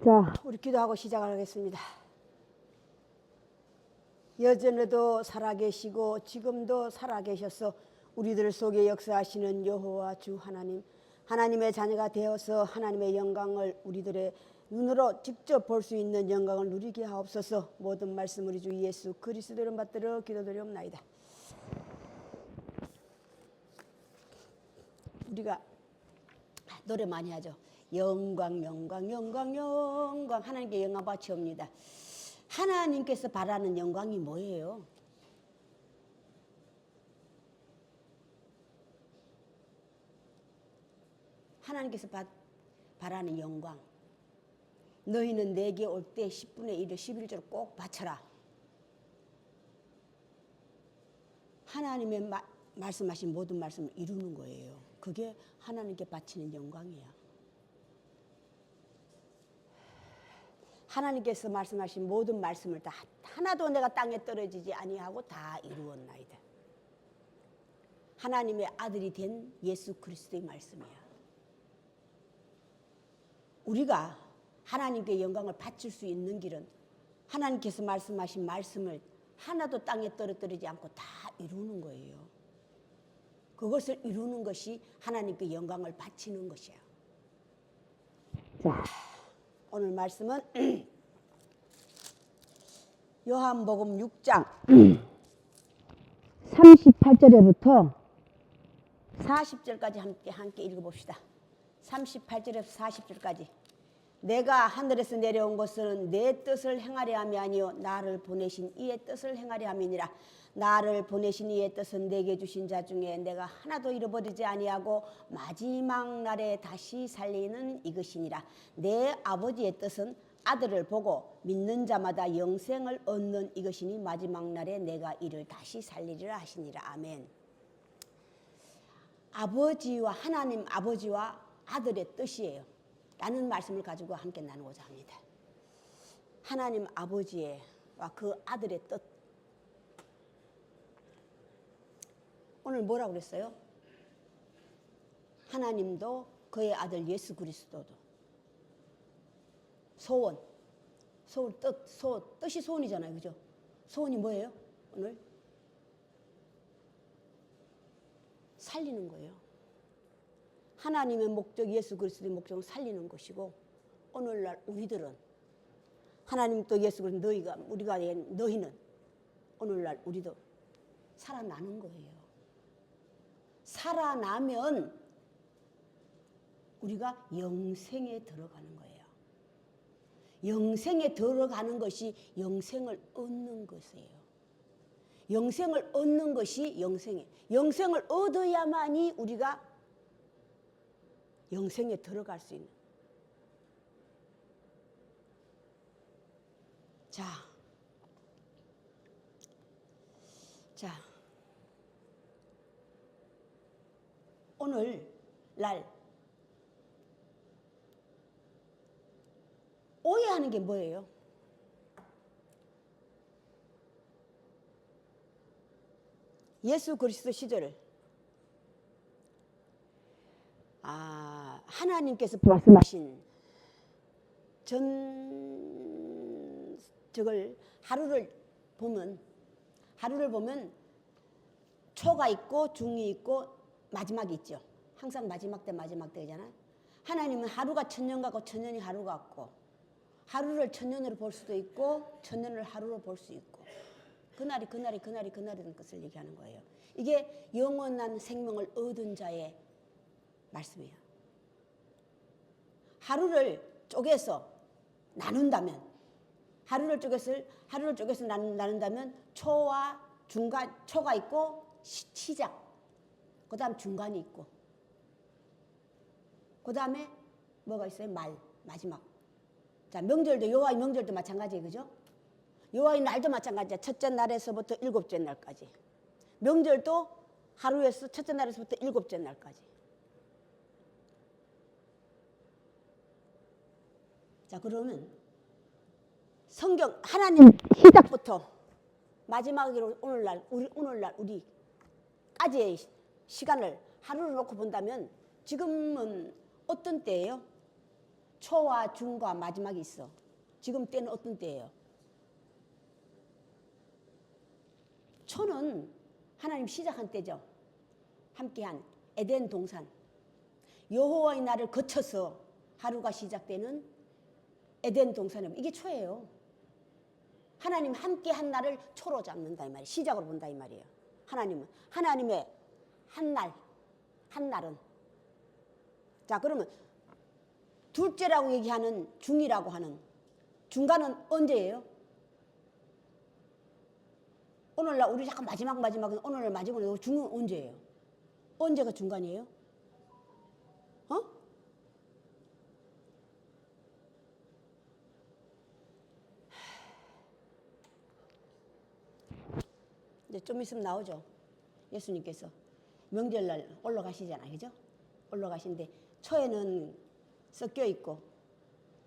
자, 우리 기도하고 시작하겠습니다. 여전에도 살아계시고 지금도 살아계셔서 우리들 속에 역사하시는 여호와 주 하나님, 하나님의 자녀가 되어서 하나님의 영광을 우리들의 눈으로 직접 볼 수 있는 영광을 누리게 하옵소서. 모든 말씀 우리 주 예수 그리스도를 받들어 기도드리옵나이다. 우리가 노래 많이 하죠. 영광 영광 영광 영광, 하나님께 영광 바치옵니다. 하나님께서 바라는 영광이 뭐예요? 하나님께서 바라는 영광, 너희는 내게 올 때 10분의 1을 11조로 꼭 바쳐라. 하나님의 말씀하신 모든 말씀을 이루는 거예요. 그게 하나님께 바치는 영광이야. 하나님께서 말씀하신 모든 말씀을 다 하나도 내가 땅에 떨어지지 아니하고 다 이루었나이다. 하나님의 아들이 된 예수 그리스도의 말씀이야. 우리가 하나님께 영광을 바칠 수 있는 길은 하나님께서 말씀하신 말씀을 하나도 땅에 떨어뜨리지 않고 다 이루는 거예요. 그것을 이루는 것이 하나님께 영광을 바치는 것이야. 자, 오늘 말씀은 요한복음 6장 38절에부터 40절까지 함께 읽어봅시다. 38절에서 40절까지. 내가 하늘에서 내려온 것은 내 뜻을 행하려 함이 아니요 나를 보내신 이의 뜻을 행하려 함이니라. 나를 보내신 이의 뜻은 내게 주신 자 중에 내가 하나도 잃어버리지 아니하고 마지막 날에 다시 살리는 이것이니라. 내 아버지의 뜻은 아들을 보고 믿는 자마다 영생을 얻는 이것이니 마지막 날에 내가 이를 다시 살리리라 하시니라. 아멘. 아버지와 하나님 아버지와 아들의 뜻이에요 라는 말씀을 가지고 함께 나누고자 합니다. 하나님 아버지와 그 아들의 뜻. 오늘 뭐라고 그랬어요? 하나님도 그의 아들 예수 그리스도도 소원, 뜻이 소원이잖아요. 그죠? 소원이 뭐예요? 오늘 살리는 거예요. 하나님의 목적, 예수 그리스도의 목적은 살리는 것이고, 오늘날 우리들은 하나님 또 예수 그리스도 우리가 너희는 오늘날 우리도 살아나는 거예요. 살아나면 우리가 영생에 들어가는 거예요. 영생에 들어가는 것이 영생을 얻는 것이에요. 영생을 얻는 것이 영생을 얻어야만이 우리가 영생에 들어갈 수 있는. 자, 오늘날 오해하는 게 뭐예요? 예수 그리스도 시절 하나님께서 말씀하신 저걸 하루를 보면 초가 있고 중이 있고 마지막이 있죠. 항상 마지막 때잖아요. 하나님은 하루가 천년 같고 천년이 하루 같고, 하루를 천년으로 볼 수도 있고 천년을 하루로 볼 수 있고, 그날이라는 것을 얘기하는 거예요. 이게 영원한 생명을 얻은 자의 말씀이에요. 하루를 쪼개서 나눈다면, 초와 중간, 초가 있고 시작, 그 다음 중간이 있고, 그 다음에 뭐가 있어요? 마지막. 자, 명절도, 여호와의 명절도 마찬가지예요. 그죠? 여호와의 날도 마찬가지야. 첫째 날에서부터 일곱째 날까지. 명절도 하루에서 첫째 날에서부터 일곱째 날까지. 자, 그러면 성경 하나님 시작부터 마지막으로 오늘날 우리까지의 시간을 하루를 놓고 본다면 지금은 어떤 때예요? 초와 중과 마지막이 있어. 지금 때는 어떤 때예요? 초는 하나님 시작한 때죠. 함께한 에덴 동산. 여호와의 날을 거쳐서 하루가 시작되는 에덴 동산에 이게 초예요. 하나님 함께한 날을 초로 잡는다 이 말이에요. 시작으로 본다 이 말이에요. 하나님은 하나님의 한 날은 자 그러면 둘째라고 얘기하는 중이라고 하는 중간은 언제예요? 오늘날 우리 잠깐 마지막은 오늘날 마지막은 중은 언제예요? 언제가 중간이에요? 어? 이제 좀 있으면 나오죠. 예수님께서 명절날 올라가시잖아요. 그죠? 올라가신데 초에는 섞여 있고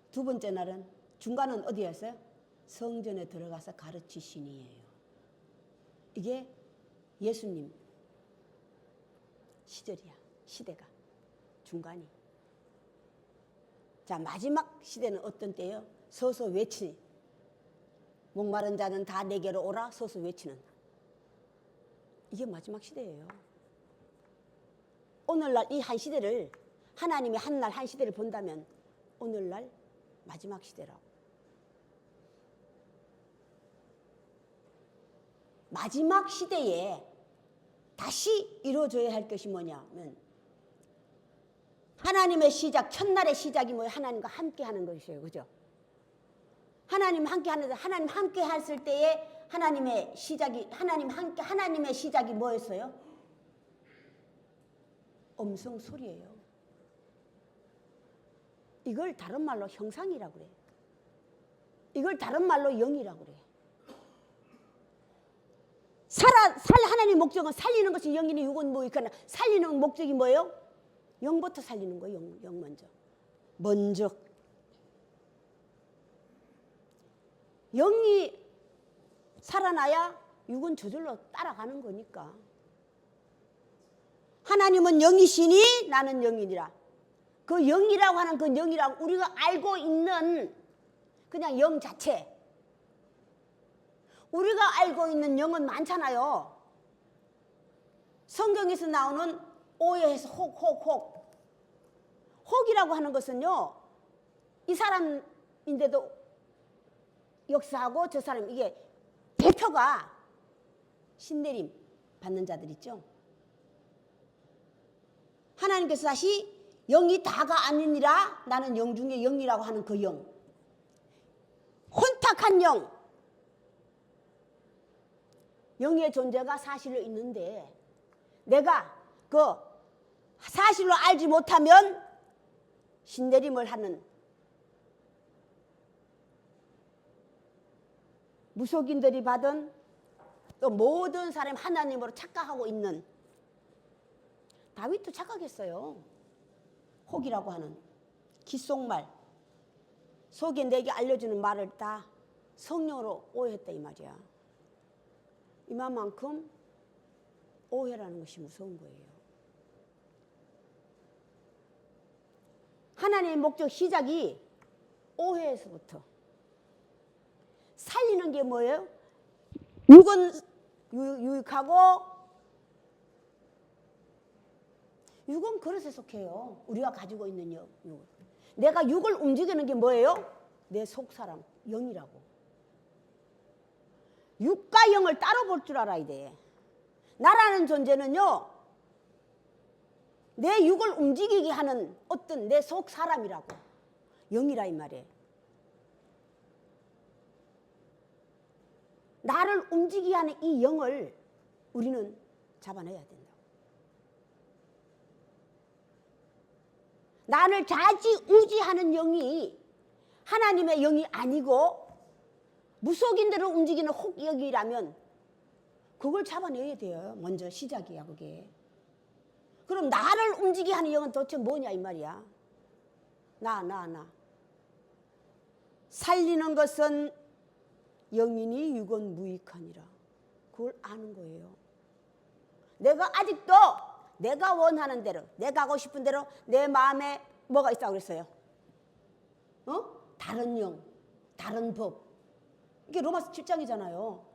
두 번째 날은 중간은 어디였어요? 성전에 들어가서 가르치시니예요. 이게 예수님 시절이야. 시대가 중간이. 자 마지막 시대는 어떤 때예요? 서서 외치니 목마른 자는 다 내게로 오라 서서 외치는 이게 마지막 시대예요. 오늘날 이 한 시대를 하나님의 한 날 한 시대를 본다면 오늘날 마지막 시대라고. 마지막 시대에 다시 이루어져야 할 것이 뭐냐면 하나님의 시작, 첫날의 시작이 뭐예요? 하나님과 함께 하는 것이에요. 그죠? 하나님 함께 하는데 하나님 함께 했을 때에 하나님의 시작이 하나님의 시작이 뭐였어요? 음성 소리예요. 이걸 다른 말로 형상이라고 그래요. 이걸 다른 말로 영이라고 그래요. 하나님의 목적은 살리는 것이 영이니 육은 무익하나 살리는 목적이 뭐예요? 영부터 살리는 거예요. 영 먼저. 영이 살아나야 육은 저절로 따라가는 거니까. 하나님은 영이시니 나는 영이니라. 그 영이라고 하는 그 영이라고 우리가 알고 있는 그냥 영 자체. 우리가 알고 있는 영은 많잖아요. 성경에서 나오는 오해해서 혹이라고 하는 것은요. 이 사람인데도 역사하고 저 사람 이게 대표가 신내림 받는 자들 있죠. 하나님께서 다시 영이 다가 아니니라 나는 영 중에 영이라고 하는 그 영. 혼탁한 영. 영의 존재가 사실로 있는데 내가 그 사실로 알지 못하면 신내림을 하는 무속인들이 받은 또 모든 사람 하나님으로 착각하고 있는 다윗도 착각했어요. 혹이라고 하는 귓속말 속에 내게 알려주는 말을 다 성령으로 오해했다 이 말이야. 이만큼 오해라는 것이 무서운 거예요. 하나님의 목적 시작이 오해에서부터. 살리는 게 뭐예요? 육은 유익하고 육은 그릇에 속해요. 우리가 가지고 있는 육. 내가 육을 움직이는 게 뭐예요? 내 속사람, 영이라고. 육과 영을 따로 볼 줄 알아야 돼. 나라는 존재는요. 내 육을 움직이게 하는 어떤 내 속사람이라고. 영이라 이 말이에요. 나를 움직이게 하는 이 영을 우리는 잡아내야 된다. 나를 좌지우지하는 영이 하나님의 영이 아니고 무속인들을 움직이는 혹영이라면 그걸 잡아내야 돼요. 먼저 시작이야 그게. 그럼 나를 움직이게 하는 영은 도대체 뭐냐 이 말이야. 나. 살리는 것은 영이니 육은 무익하니라. 그걸 아는 거예요. 내가 아직도 내가 원하는 대로 내가 하고 싶은 대로 내 마음에 뭐가 있다고 그랬어요? 다른 영, 다른 법. 이게 로마서 7장이잖아요.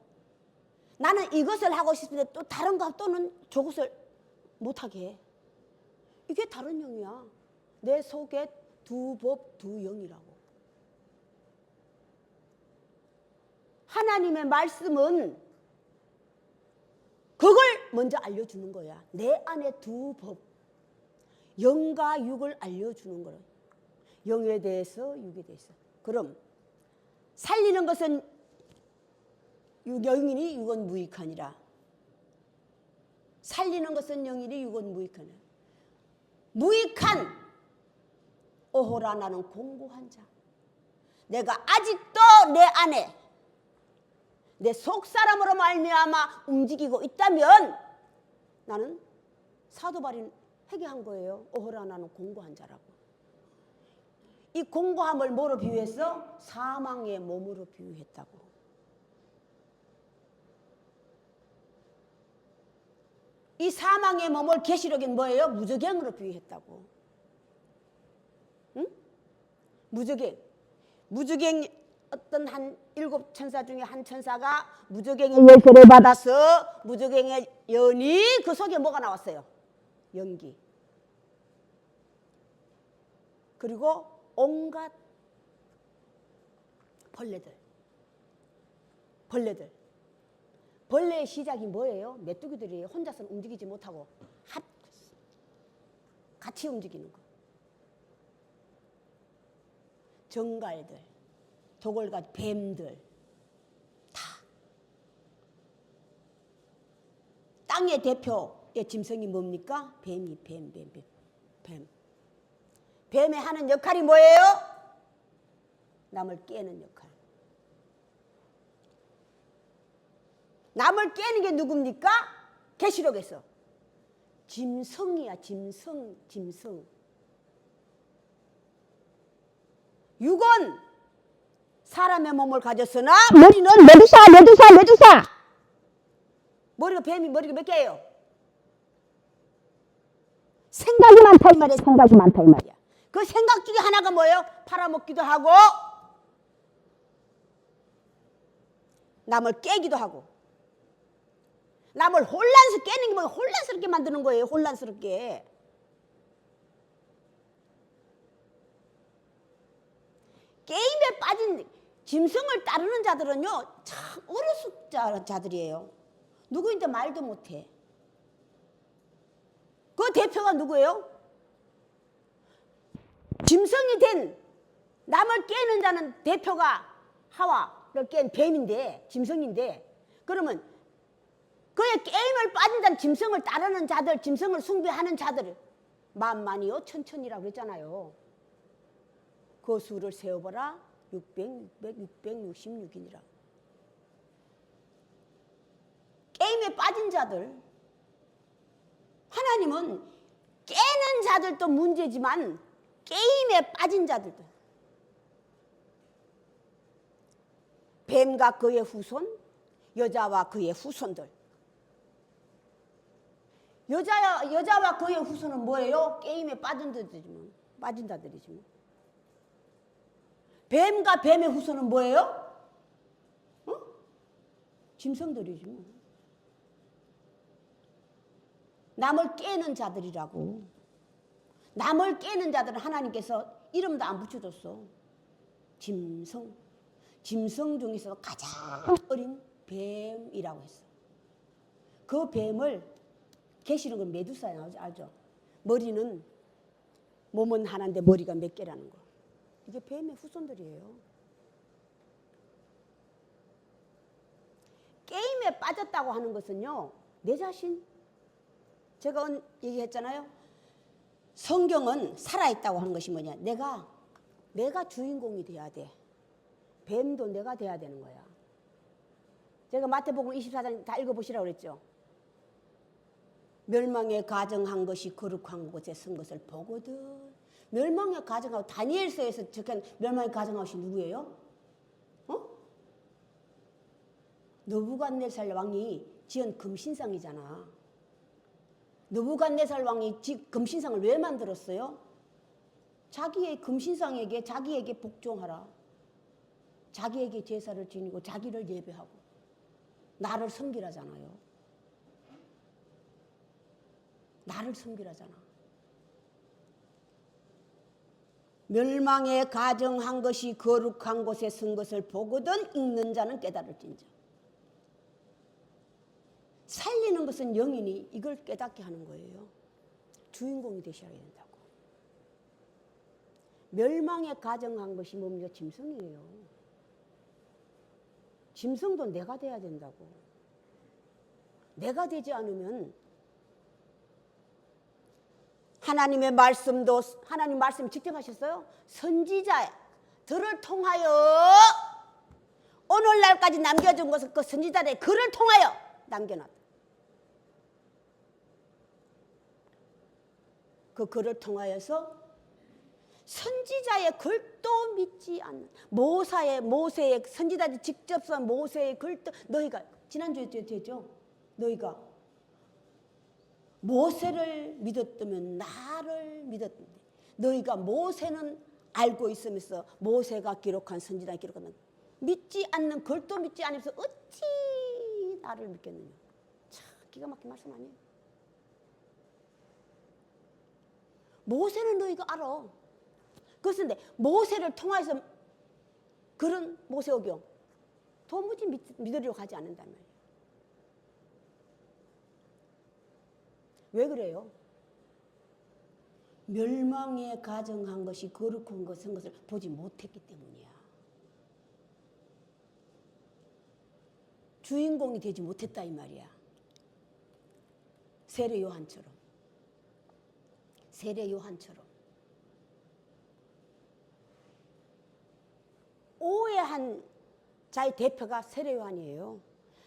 나는 이것을 하고 싶은데 또 다른 것 또는 저것을 못하게 해. 이게 다른 영이야. 내 속에 두 법, 두 영이라고. 하나님의 말씀은 그걸 먼저 알려주는 거야. 내 안에 두 법, 영과 육을 알려주는 거야. 영에 대해서, 육에 대해서. 그럼 살리는 것은 영이니 육은 무익하니라. 살리는 것은 영이니 육은 무익하니라. 무익한 오호라 나는 공고한 자. 내가 아직도 내 안에 내 속사람으로 말미암아 움직이고 있다면 나는 사도바린 회개한 거예요. 오호라 나는 공고한 자라고. 이 공고함을 뭐로 비유했어? 사망의 몸으로 비유했다고. 이 사망의 몸을 계시록엔 뭐예요? 무저갱으로 비유했다고. 응? 무저갱 어떤 한 7천사 중에 한 천사가 무저갱의 열쇠를 받아서 무저갱의 연이 그 속에 뭐가 나왔어요? 연기. 그리고 온갖 벌레의 시작이 뭐예요? 메뚜기들이 혼자서는 움직이지 못하고 같이 움직이는 거. 정갈들, 도골같이 뱀들 다. 땅의 대표의 짐승이 뭡니까? 뱀이 뱀. 뱀의 하는 역할이 뭐예요? 남을 깨는 역할. 남을 깨는 게 누굽니까? 계시록에서 짐승이야. 짐승. 육은 사람의 몸을 가졌으나 머리는 메두사. 뱀이 머리가 몇 개예요? 생각이 많다 이 말이야. 그 생각 중에 하나가 뭐예요? 팔아먹기도 하고 남을 깨기도 하고. 남을 깨는 게 뭐예요? 혼란스럽게 만드는 거예요. 혼란스럽게. 게임에 빠진 짐승을 따르는 자들은요 참 어리숙한 자들이에요. 누구인지 말도 못해. 그 대표가 누구예요? 짐승이 된 남을 깨는 자는 대표가 하와를 깬 뱀인데, 짐승인데, 그러면 그의 게임을 빠진 자는 짐승을 따르는 자들, 짐승을 숭배하는 자들 만만이요 천천이라고 그랬잖아요. 그 수를 세어보라. 666이니라. 게임에 빠진 자들, 하나님은 깨는 자들도 문제지만 게임에 빠진 자들도, 뱀과 그의 후손, 여자와 그의 후손들. 여자와 그의 후손은 뭐예요? 게임에 빠진 자들이지 뭐. 뱀과 뱀의 후손은 뭐예요? 짐승들이지 뭐. 남을 깨는 자들이라고. 남을 깨는 자들은 하나님께서 이름도 안 붙여줬어. 짐승 중에서 가장 어린 뱀이라고 했어. 그 뱀을 계시록은 메두사에 나오죠. 알죠? 몸은 하나인데 머리가 몇 개라는 거. 이게 뱀의 후손들이에요. 게임에 빠졌다고 하는 것은요, 내 자신, 제가 얘기했잖아요. 성경은 살아있다고 하는 것이 뭐냐, 내가 주인공이 돼야 돼. 뱀도 내가 돼야 되는 거야. 제가 마태복음 24장 다 읽어보시라고 그랬죠. 멸망에 가정한 것이 거룩한 곳에 쓴 것을 보거든. 멸망에 가정하고, 다니엘서에서 적힌 멸망에 가정한 것이 누구예요? 느부갓네살 왕이 지은 금신상이잖아. 느부갓네살 왕이 금신상을 왜 만들었어요? 자기의 금신상에게 자기에게 복종하라. 자기에게 제사를 지니고 자기를 예배하고 나를 섬기라잖아요. 나를 섬기라잖아. 멸망에 가정한 것이 거룩한 곳에 쓴 것을 보거든 읽는 자는 깨달을진저. 살리는 것은 영이니 이걸 깨닫게 하는 거예요. 주인공이 되셔야 된다고. 멸망에 가정한 것이 뭡니까? 짐승이에요. 짐승도 내가 돼야 된다고. 내가 되지 않으면 하나님의 말씀도 하나님 말씀 직접 하셨어요. 선지자들을 통하여 오늘날까지 남겨준 것은 그 선지자들의 글을 통하여 남겨놨다. 그 글을 통하여서 선지자의 글도 믿지 않는 모세의 선지자들이 직접 쓴 모세의 글도 너희가 지난주에 됐죠? 너희가 모세를 믿었다면 나를 믿었는데 너희가 모세는 알고 있으면서 모세가 기록한 선지자가 기록한 믿지 않는 글도 믿지 않으면서 어찌 나를 믿겠느냐. 참 기가 막힌 말씀 아니에요. 모세는 너희가 알아. 그런데 모세를 통해서 그런 모세오경 도무지 믿으려고 하지 않는단 말이에요. 왜 그래요? 멸망에 가정한 것이 거룩한 것은 것을 보지 못했기 때문이야. 주인공이 되지 못했다 이 말이야. 세례 요한처럼. 오해한 자의 대표가 세례 요한이에요.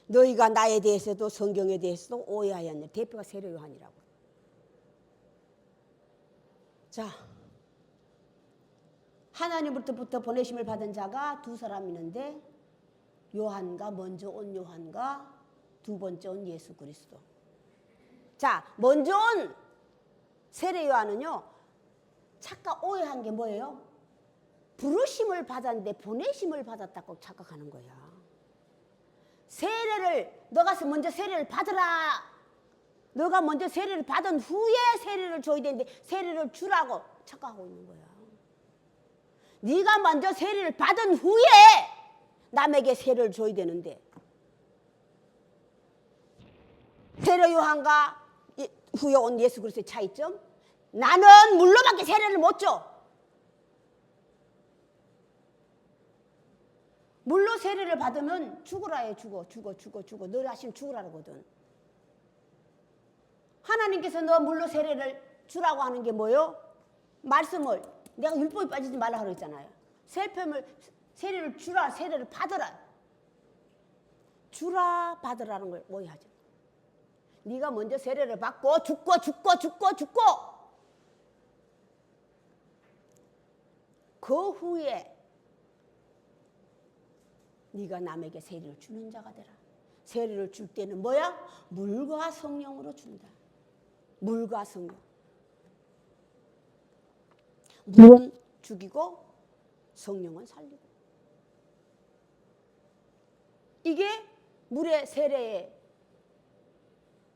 너희가 나에 대해서도 성경에 대해서도 오해하였네. 대표가 세례 요한이라고. 자, 하나님으로부터 보내심을 받은 자가 두 사람 있는데 요한과 먼저 온 요한과 두 번째 온 예수 그리스도. 자, 먼저 온 세례 요한은요. 착각 오해한 게 뭐예요? 부르심을 받았는데 보내심을 받았다고 착각하는 거야. 세례를 너가 먼저 세례를 받으라. 너가 먼저 세례를 받은 후에 세례를 줘야 되는데 세례를 주라고 착각하고 있는 거야. 네가 먼저 세례를 받은 후에 남에게 세례를 줘야 되는데 세례 요한과 후에 온 예수 그리스도의 차이점? 나는 물로밖에 세례를 못 줘. 물로 세례를 받으면 죽으라 해. 죽어. 너 하시면 죽으라거든. 하나님께서 너 물로 세례를 주라고 하는 게 뭐요? 말씀을 내가 율법에 빠지지 말라 그랬잖아요. 세례를 주라, 세례를 받으라. 주라, 받으라는 걸 오해하죠. 네가 먼저 세례를 받고 죽고 그 후에 네가 남에게 세례를 주는 자가 되라. 세례를 줄 때는 뭐야? 물과 성령으로 준다. 물과 성령. 물은 죽이고 성령은 살리고. 이게 물의 세례의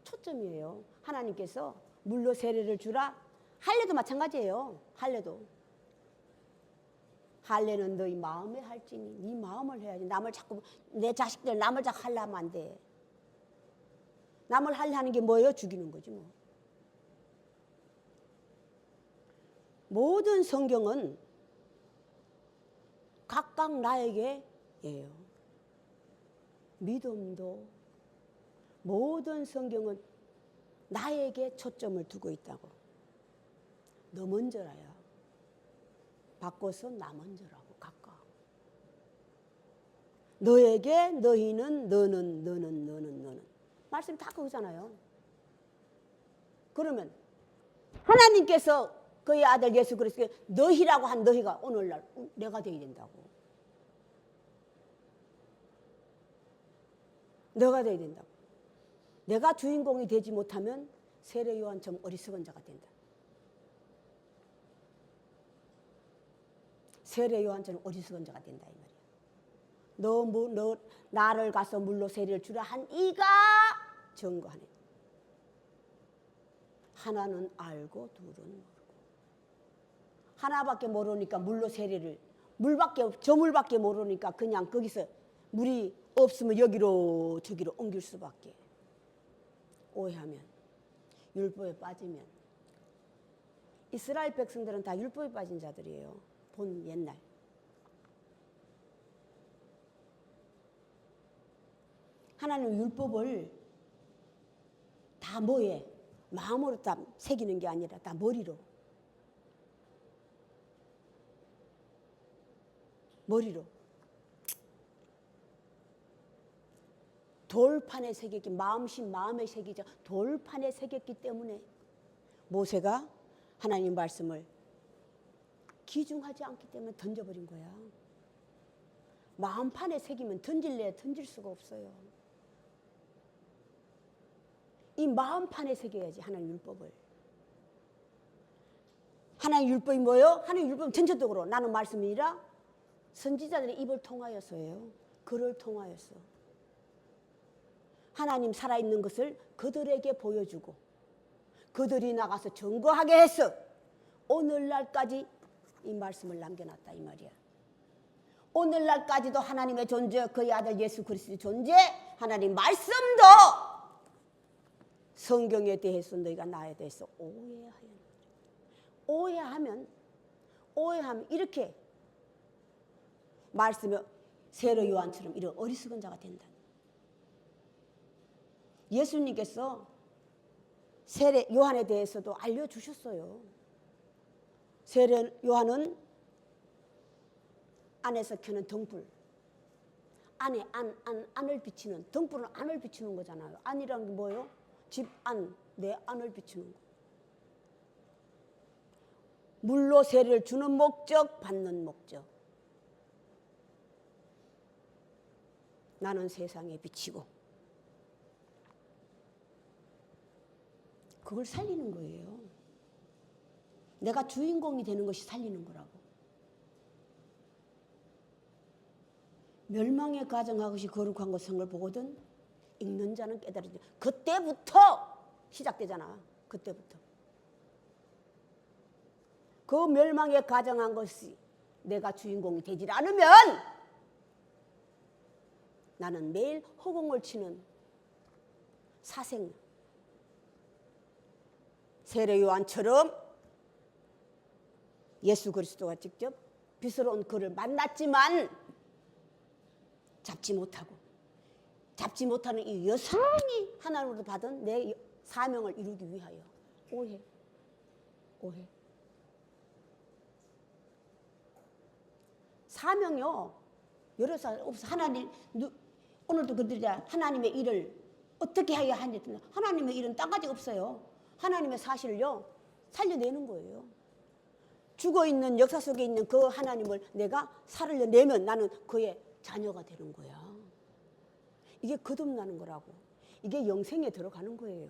초점이에요. 하나님께서 물로 세례를 주라. 할례도 마찬가지예요. 할례는 너희 마음에 할지니 네 마음을 해야지. 남을 자꾸 내 자식들 남을 자꾸 하려면 안 돼. 남을 하려는 게 뭐예요? 죽이는 거지 뭐. 모든 성경은 각각 나에게예요. 믿음도 모든 성경은 나에게 초점을 두고 있다고. 너 먼저라야. 바꿔서 나 먼저라고 각각. 너에게 너희는 너는 말씀이 다 그거잖아요. 그러면 하나님께서 그의 아들 예수 그리스도께 너희라고 한 너희가 오늘날 내가 되어야 된다고. 내가 되어야 된다고. 내가 주인공이 되지 못하면 세례 요한처럼 어리석은 자가 된다. 세례 요한처럼 어리석은 자가 된다 이 말이야. 너 나를 가서 물로 세례를 주라 한 이가 증거하네. 하나는 알고 둘은 모르고. 하나밖에 모르니까 물로 세례를 저물밖에 모르니까 그냥 거기서 물이 없으면 여기로 저기로 옮길 수밖에. 오해하면 율법에 빠지면. 이스라엘 백성들은 다 율법에 빠진 자들이에요. 본 옛날. 하나님 율법을 다 뭐에 마음으로 다 새기는 게 아니라 다 머리로 돌판에 새겼기, 마음심 마음에 새기죠. 돌판에 새겼기 때문에 모세가 하나님 말씀을 기중하지 않기 때문에 던져버린 거야. 마음판에 새기면 던질래야 던질 수가 없어요. 이 마음판에 새겨야지 하나님 율법을. 하나님 율법이 뭐예요? 하나님 율법은 전체적으로 나는 말씀이라 선지자들의 입을 통하여서예요. 글을 통하여서. 하나님 살아있는 것을 그들에게 보여주고 그들이 나가서 증거하게 해서 오늘날까지 이 말씀을 남겨놨다 이 말이야. 오늘날까지도 하나님의 존재, 그의 아들 예수 그리스도의 존재, 하나님 말씀도 성경에 대해서 너희가 나에 대해서 오해하면 이렇게 말씀이 세례 요한처럼 이런 어리석은 자가 된다. 예수님께서 세례 요한에 대해서도 알려주셨어요. 세례 요한은 안에서 켜는 등불, 안을 비치는, 등불은 안을 비추는 거잖아요. 안이란 게 뭐예요? 집 안, 내 안을 비추는 거. 물로 세례를 주는 목적, 받는 목적. 나는 세상에 비치고 그걸 살리는 거예요. 내가 주인공이 되는 것이 살리는 거라고. 멸망에 가정한 것이 거룩한 것인 걸 보거든 읽는 자는 깨달으리라. 그때부터 시작되잖아. 그때부터. 그 멸망에 가정한 것이 내가 주인공이 되질 않으면 나는 매일 허공을 치는 사생 세례 요한처럼 예수 그리스도가 직접 빛으로 온 그를 만났지만 잡지 못하는 이 여성이 하나님으로부터 받은 내 사명을 이루기 위하여 오해. 사명이요. 여러 사람 없어. 하나님 오늘도 그들이야 하나님의 일을 어떻게 해야 하는지 하나님의 일은 딴 가지 없어요. 하나님의 사실을요 살려내는 거예요. 죽어있는 역사 속에 있는 그 하나님을 내가 살려내면 나는 그의 자녀가 되는 거야. 이게 거듭나는 거라고. 이게 영생에 들어가는 거예요.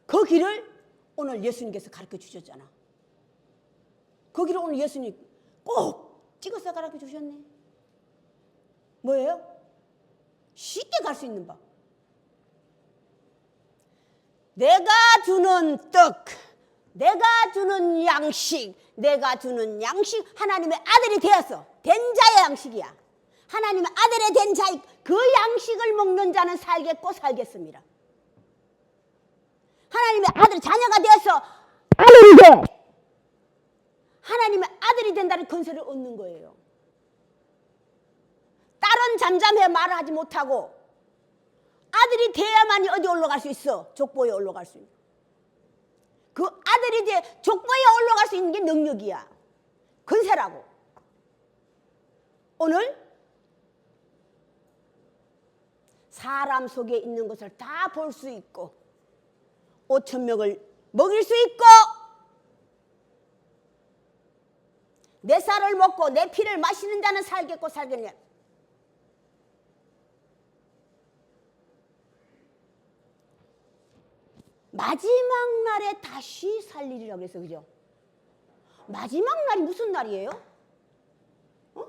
그 길을 오늘 예수님께서 가르쳐 주셨잖아. 그 길을 오늘 예수님 꼭 찍어서 가르쳐 주셨네. 뭐예요? 쉽게 갈 수 있는 법. 내가 주는 떡, 내가 주는 양식, 하나님의 아들이 되어서 된 자의 양식이야. 하나님의 아들이 된 자의 그 양식을 먹는 자는 살겠고 살겠습니다. 하나님의 아들 자녀가 되어서 아들이 돼. 하나님의 아들이 된다는 건설을 얻는 거예요. 딸은 잠잠해 말을 하지 못하고 아들이 돼야만이 어디 올라갈 수 있어. 족보에 올라갈 수 있는. 그 아들이 돼 족보에 올라갈 수 있는 게 능력이야. 건세라고. 오늘 사람 속에 있는 것을 다 볼 수 있고 5,000명을 먹일 수 있고 내 쌀을 먹고 내 피를 마시는 자는 살겠고 살겠냐. 마지막 날에 다시 살리리라 그랬어. 그죠? 마지막 날이 무슨 날이에요? 어?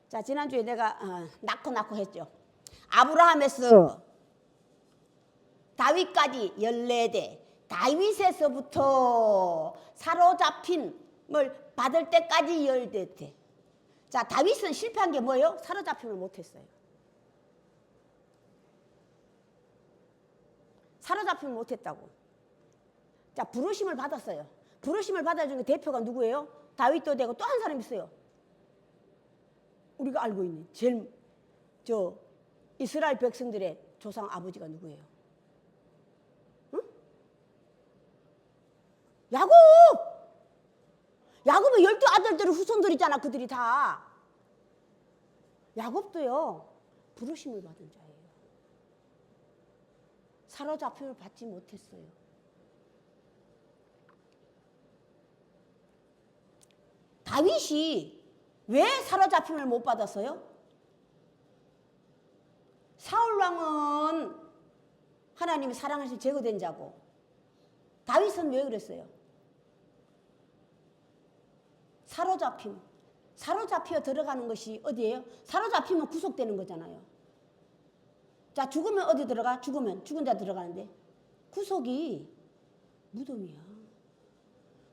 자, 지난주에 내가 낳고 했죠. 아브라함에서 다윗까지 14대, 다윗에서부터 사로잡힘을 받을 때까지 10대. 자, 다윗은 실패한 게 뭐예요? 사로잡힘을 못했어요. 사로잡힘을 못했다고. 자, 부르심을 받았어요. 부르심을 받아준 대표가 누구예요? 다윗도 되고 또 한 사람 있어요. 우리가 알고 있는 제일 이스라엘 백성들의 조상 아버지가 누구예요? 응? 야곱! 야곱의 12아들들의 후손들이잖아. 그들이 다. 야곱도요, 부르심을 받은 자예요. 사로잡힘을 받지 못했어요. 다윗이 왜 사로잡힘을 못 받았어요? 사울왕은 하나님이 사랑하신 제거된 자고, 다윗은 왜 그랬어요? 사로잡혀 들어가는 것이 어디예요? 사로잡히면 구속되는 거잖아요. 자, 죽으면 어디 들어가? 죽으면 죽은 자 들어가는데, 구속이 무덤이야.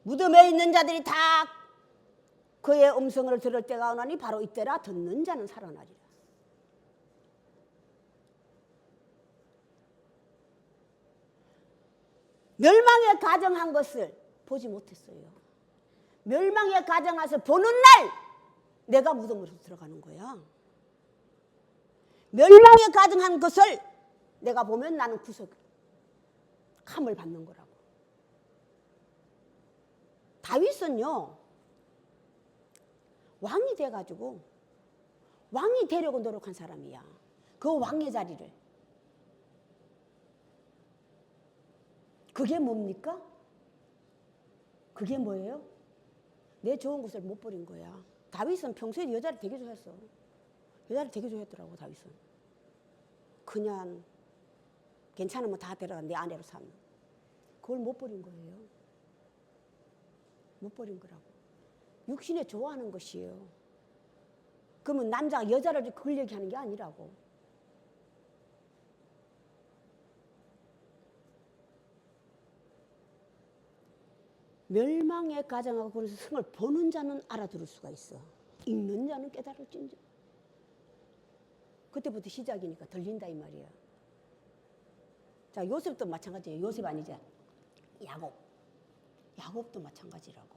무덤에 있는 자들이 다 그의 음성을 들을 때가 오나니 바로 이때라 듣는 자는 살아나리라. 멸망에 가정한 것을 보지 못했어요. 멸망에 가정해서 보는 날 내가 무덤으로 들어가는 거야. 멸망에 가정한 것을 내가 보면 나는 구속함을 받는 거라고. 다윗은요, 왕이 돼가지고 왕이 되려고 노력한 사람이야. 그 왕의 자리를. 그게 뭡니까? 그게 뭐예요? 내 좋은 것을 못 버린 거야. 다윗은 평소에 여자를 되게 좋아했어. 여자를 되게 좋아했더라고, 다윗은. 그냥 괜찮으면 다 데려가 내 아내로 삼는. 그걸 못 버린 거예요. 못 버린 거라고. 육신에 좋아하는 것이에요. 그러면 남자가 여자를 그걸 얘기하는 게 아니라고. 멸망에 가정하고 그래서 성을 보는 자는 알아들을 수가 있어. 읽는 자는 깨달을진저. 그때부터 시작이니까 들린다 이 말이야. 자, 요셉도 마찬가지예요. 요셉 아니자. 야곱도 마찬가지라고.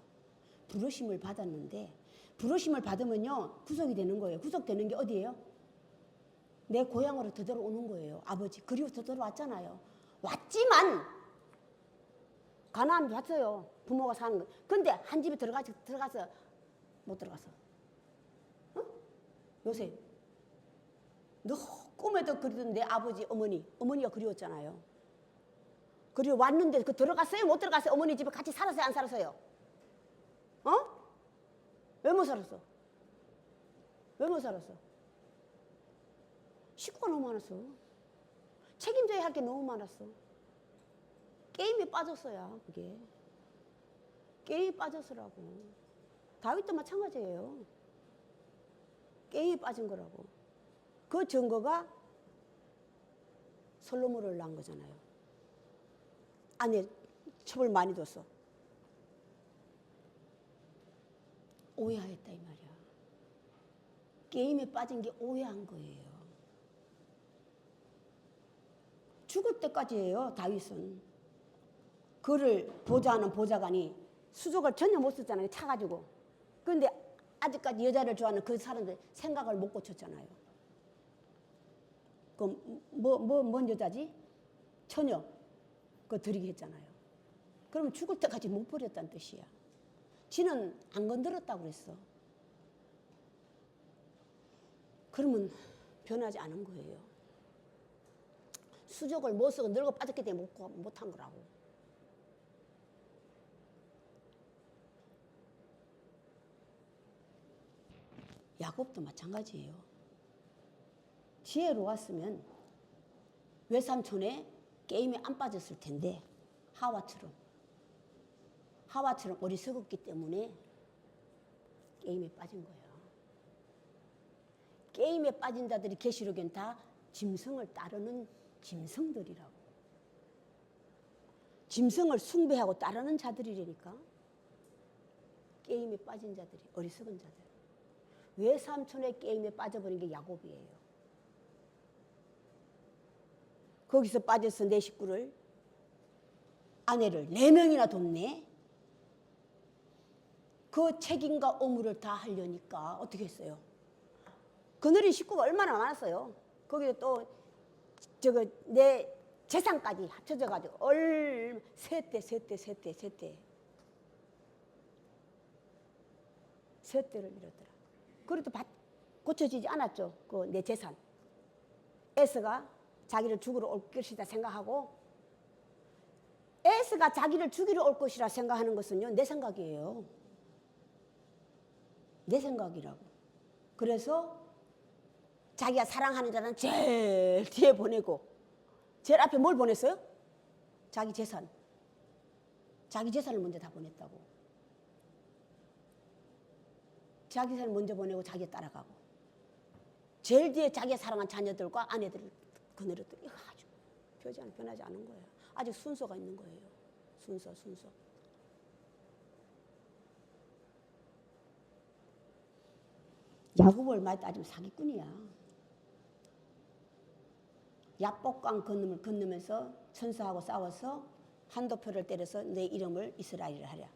부르심을 받았는데, 부르심을 받으면요 구속이 되는 거예요. 구속되는 게 어디예요? 내 고향으로 되돌아오는 거예요. 아버지 그리고 되돌아왔잖아요. 왔지만 가나안 왔어요. 부모가 사는 거. 근데 한 집에 들어가서 못 들어갔어. 어? 요셉, 너 꿈에도 그리던 내 아버지 어머니가 그리웠잖아요. 그리고 왔는데 그 들어갔어요? 못 들어갔어요? 어머니 집에 같이 살았어요? 안 살았어요? 어? 왜 못 살았어? 왜 못 살았어? 식구가 너무 많았어. 책임져야 할 게 너무 많았어. 게임에 빠졌어요. 그게 게임에 빠졌으라고. 다윗도 마찬가지예요. 게임에 빠진 거라고. 그 증거가 솔로몬을 낳은 거잖아요. 아내 첩을 많이 뒀어. 오해했다 이 말이야. 게임에 빠진 게 오해한 거예요. 죽을 때까지예요. 다윗은. 그를 보좌하는 보좌관이 수족을 전혀 못 썼잖아요. 차가지고. 그런데 아직까지 여자를 좋아하는 그 사람들 생각을 못 고쳤잖아요. 그럼 뭔 여자지? 처녀. 그거 드리게 했잖아요. 그러면 죽을 때까지 못 버렸다는 뜻이야. 지는 안 건드렸다고 그랬어. 그러면 변하지 않은 거예요. 수족을 못 쓰고 늙어 빠졌기 때문에 못한 거라고. 야곱도 마찬가지예요. 지혜로웠으면 외삼촌에 게임에 안 빠졌을 텐데 하와처럼 어리석었기 때문에 게임에 빠진 거예요. 게임에 빠진 자들이 계시록엔 다 짐승을 따르는 짐승들이라고. 짐승을 숭배하고 따르는 자들이라니까. 게임에 빠진 자들이, 어리석은 자들. 외삼촌의 게임에 빠져버린 게 야곱이에요. 거기서 빠져서 내 식구를, 아내를 4명이나 뒀네. 그 책임과 의무를 다 하려니까 어떻게 했어요? 그늘이 식구가 얼마나 많았어요. 거기에 또 내 재산까지 합쳐져 가지고 세대를 잃었더라. 그래도 고쳐지지 않았죠. 그 내 재산. 에서가 자기를 죽이러 올 것이다 생각하고, 에서가 자기를 죽이러 올 것이라 생각하는 것은요, 내 생각이에요. 내 생각이라고. 그래서 자기가 사랑하는 자는 제일 뒤에 보내고, 제일 앞에 뭘 보냈어요? 자기 재산. 자기 재산을 먼저 다 보냈다고. 자기 재산을 먼저 보내고 자기가 따라가고, 제일 뒤에 자기가 사랑한 자녀들과 아내들을 그늘에 또 이거 아주 변하지 않은 거예요. 아직 순서가 있는 거예요. 순서. 야곱을 많이 따지면 사기꾼이야. 야복강 건너면서 천사하고 싸워서 한도표를 때려서 내 이름을 이스라엘이라 하랴.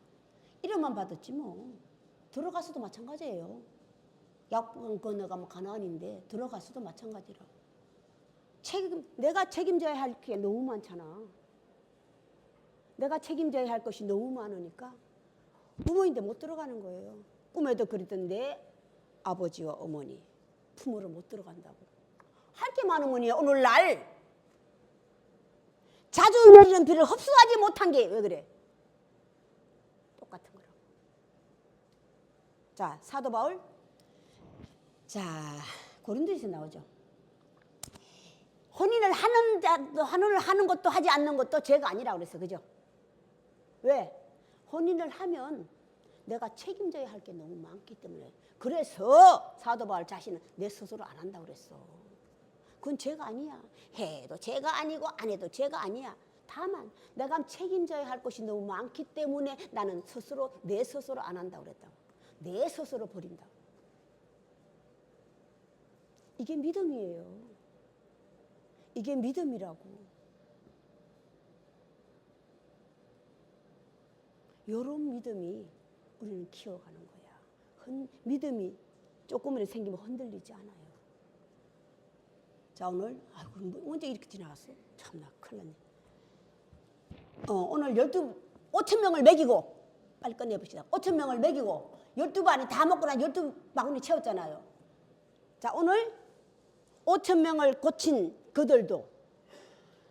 이름만 받았지 뭐. 들어가서도 마찬가지예요. 야복강 건너가면 가나안인데 들어가서도 마찬가지라고. 내가 책임져야 할 게 너무 많잖아. 내가 책임져야 할 것이 너무 많으니까 부모인데 못 들어가는 거예요. 꿈에도 그랬던 내 아버지와 어머니 품으로 못 들어간다고. 할 게 많으면요, 오늘날 자주 내리는 비를 흡수하지 못한 게 왜 그래? 똑같은 거라고. 자, 사도 바울. 자, 고린도에서 나오죠. 혼인을 하는 것도 하지 않는 것도 죄가 아니라고 그랬어. 그죠? 왜? 혼인을 하면 내가 책임져야 할 게 너무 많기 때문에. 그래서 사도 바울 자신은 내 스스로 안 한다고 그랬어. 그건 죄가 아니야. 해도 죄가 아니고 안 해도 죄가 아니야. 다만 내가 책임져야 할 것이 너무 많기 때문에 나는 내 스스로 안 한다고 그랬다고. 내 스스로 버린다고. 이게 믿음이에요. 이게 믿음이라고. 이런 믿음이 우리는 키워가는 거야. 믿음이 조금이라도 생기면 흔들리지 않아요. 자, 오늘 언제 이렇게 지나갔어? 참나 큰일 났네. 오늘 5,000명을 먹이고, 빨리 끝내봅시다. 5,000명을 먹이고 12반이 다 먹고 난 12바구니 채웠잖아요. 자, 오늘 5,000명을 고친 그들도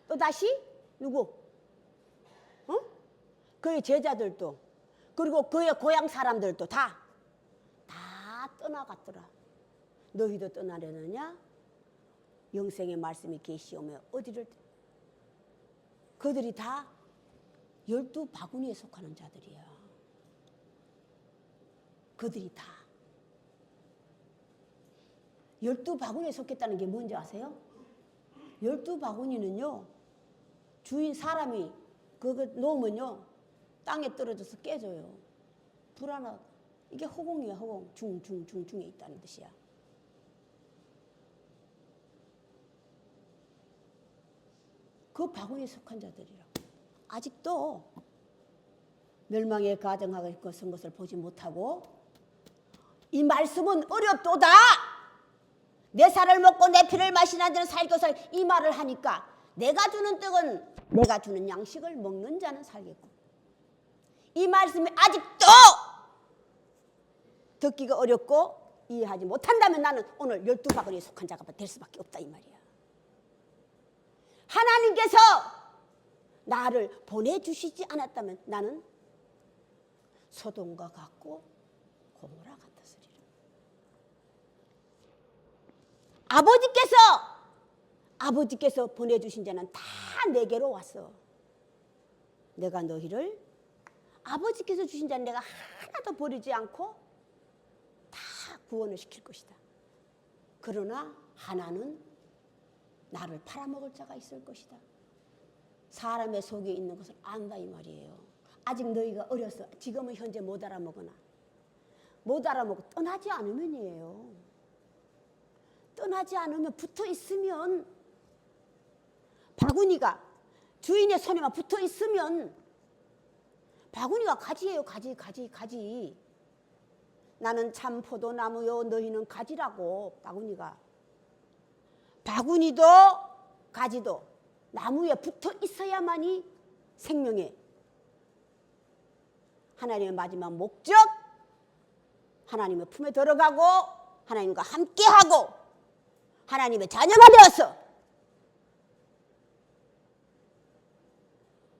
또 다시 누구? 그의 제자들도, 그리고 그의 고향 사람들도 다 떠나갔더라. 너희도 떠나려느냐? 영생의 말씀이 계시오며 어디를. 그들이 다 12바구니에 속하는 자들이야. 그들이 다 12바구니에 속했다는 게 뭔지 아세요? 12바구니는요, 주인 사람이 그거 놓으면요 땅에 떨어져서 깨져요. 불안하다. 이게 허공이야. 허공. 중에 있다는 뜻이야. 그 바구니에 속한 자들이라고. 아직도 멸망에 가정하고 것은 것을 보지 못하고, 이 말씀은 어렵도다. 내 살을 먹고 내 피를 마시는 자는 살 것을, 이 말을 하니까 내가 주는 떡은, 내가 주는 양식을 먹는 자는 살겠고, 이 말씀이 아직도 듣기가 어렵고 이해하지 못한다면 나는 오늘 12바구니에 속한 자가 될 수밖에 없다 이 말이야. 하나님께서 나를 보내주시지 않았다면 나는 소돔과 같고 고모라 같았으리라. 아버지께서 아버지께서 보내주신 자는 다 내게로 왔어. 내가 너희를 아버지께서 주신 자는 내가 하나도 버리지 않고 다 구원을 시킬 것이다. 그러나 하나는 나를 팔아먹을 자가 있을 것이다. 사람의 속에 있는 것을 안다 이 말이에요. 아직 너희가 어려서 지금은 현재 못 알아먹으나 못 알아먹고 떠나지 않으면이에요. 떠나지 않으면 붙어 있으면 바구니가 주인의 손에만 붙어 있으면 바구니가 가지예요. 가지. 나는 참 포도나무요 너희는 가지라고. 바구니도 가지도 나무에 붙어 있어야만이 생명의 하나님의 마지막 목적, 하나님의 품에 들어가고 하나님과 함께하고 하나님의 자녀가 되어서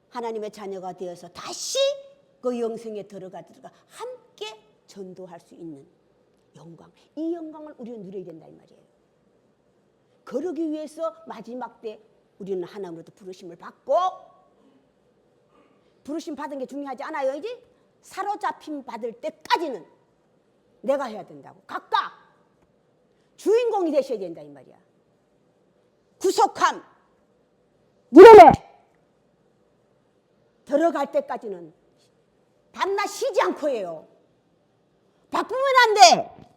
하나님의 자녀가 되어서 다시 그 영생에 들어가 함께 전도할 수 있는 영광, 이 영광을 우리는 누려야 된다 이 말이에요. 그러기 위해서 마지막 때 우리는 하나님으로부터 부르심을 받고, 부르심 받은 게 중요하지 않아요. 이제 사로잡힘 받을 때까지는 내가 해야 된다고. 각각 주인공이 되셔야 된다 이 말이야. 구속함, 이름에 들어갈 때까지는 밤낮 쉬지 않고 해요. 바쁘면 안 돼.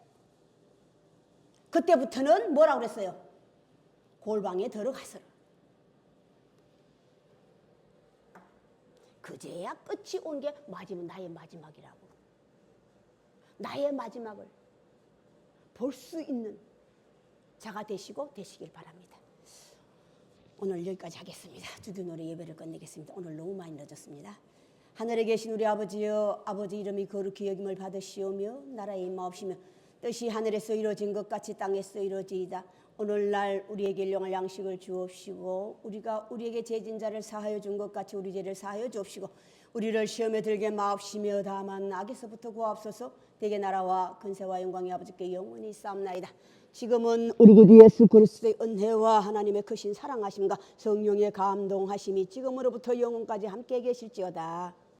그때부터는 뭐라고 그랬어요? 골방에 들어가서 그제야 끝이 온 게 마지막, 나의 마지막이라고. 나의 마지막을 볼 수 있는 자가 되시길 바랍니다. 오늘 여기까지 하겠습니다. 주기도로 예배를 끝내겠습니다. 오늘 너무 많이 늦었습니다. 하늘에 계신 우리 아버지여, 아버지 이름이 거룩히 여김을 받으시오며 나라의 임하옵시며 뜻이 하늘에서 이루어진 것 같이 땅에서 이루어지이다. 오늘날 우리에게 일용할 양식을 주옵시고 우리가 우리에게 죄진 자를 사하여 준 것 같이 우리 죄를 사하여 주옵시고 우리를 시험에 들게 마옵시며 다만 악에서부터 구하옵소서. 대개 나라와 근세와 영광이 아버지께 영원히 있사옵나이다. 지금은 우리 구 예수 그리스도의 은혜와 하나님의 크신 사랑하심과 성령의 감동하심이 지금으로부터 영원까지 함께 계실지어다.